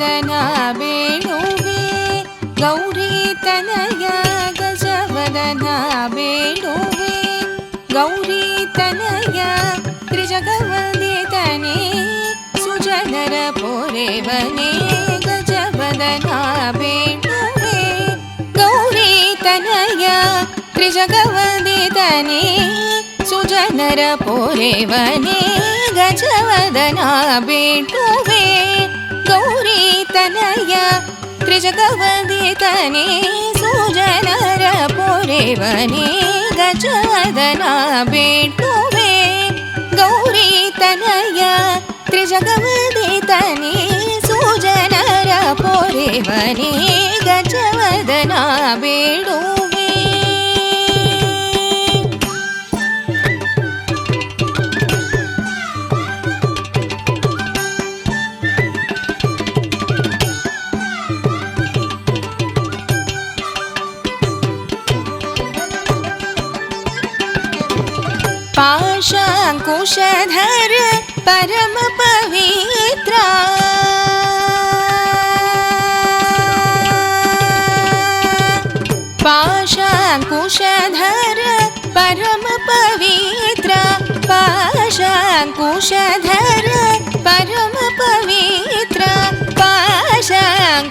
ಗಜವದನ ಬೇಡುವೆ ಗೌರಿ ತನಯ ಗಜವದನ ಬೇಡುವೆ ಗೌರಿ ತನಯ ತ್ರಿಜಗವಂದಿತನೇ ಸುಜನರ ಪೊರೆವನೇ ಗಜವದನ ಬೇಡುವೆ ಗೌರಿ ತನಯ ತ್ರಿಜಗವಂದಿತನೇ ಸುಜನರ ಪೊರೆವನೇ ಗಜವದನ ಬೇಡುವೆ ಗೌರಿ ತನಯ ತ್ರಿಜಗವಂದಿತನೇ ಸುಜನರ ಪೊರೆವನೇ ಗಜವದನ ಬೇಡುವೆ ಗೌರಿ ತನಯ ತ್ರಿಜಗವಂದಿತನೇ ಸುಜನರ ಪೊರೆವನೇ ಗಜವದನ ಬೇಡುವೆ पाशांकुशधर परम पवित्र पाशांकुशधर परम पवित्र पाशांकुशधर परम पवित्र पाशांकुशधर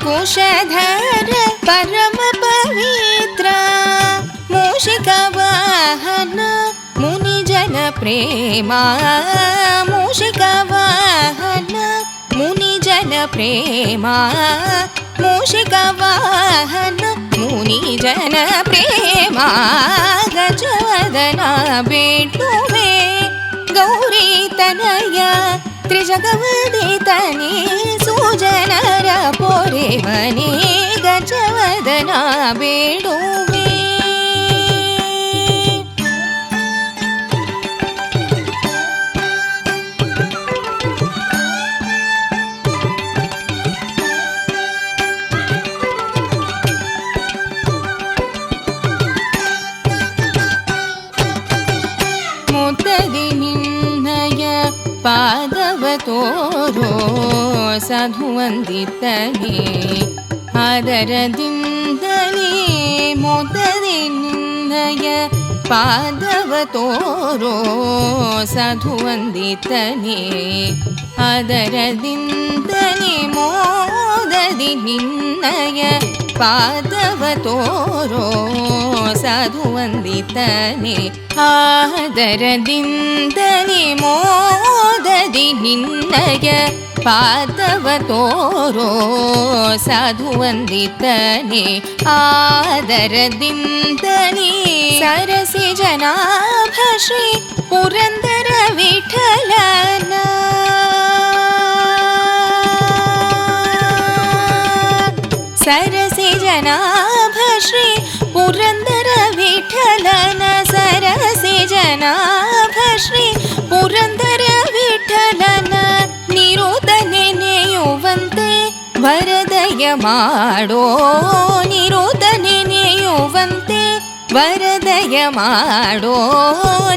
परम पवित्र मूषिकवाहन मुनिजन प्रेमा मूषिकवाहन मुनिजन प्रेमा मूषिकवाहन मुनिजन प्रेमा गजवदन बेडुवे गौरी तनय त्रिजगवदितने सुजनर पोरेवने गजवदन बेडुवे पादव तोरो साधुवंदितने आदरदिंदले मोददिनिंदय पादव तोरो साधुवंदितने आदरदिंदले मोददिनिंदय पादव तोरो साधुवंदितने आदरदिंदले मोददि निन्नय पादव तोरो साधुवंदितने आदरदिंदले सरसि जनाभ श्री पुरंदर विठलन सरसि जनाभ श्री पुरंदर विठलन सरसि जनाभ श्री पुरंदर विठलन निरोधने नेयुವಂತೆ ವರದಯ ಮಾಡೋ ನಿರೋಧನೆ ನೆಯುವಂತೆ ವರದಯ ಮಾಡೋ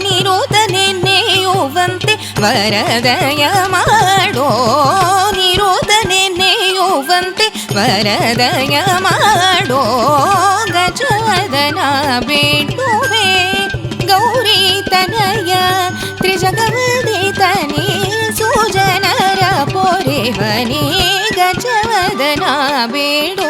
ನಿರೋಧನೆ ನೆಯುವಂತೆ ವರದಯ ಮಾಡೋ ನಿರೋಧನೆ ನೆಯುವಂತೆ ವರದಯ ಮಾಡೋ ಗಜವದನ ಬೇಡುವೆ ಗೌರಿ ತನಯ ತ್ರಿಜಗವದಿತನೇ ಸುಜನರ ಪೊರೆವನೇ ಗಜವದನ ಬೇಡು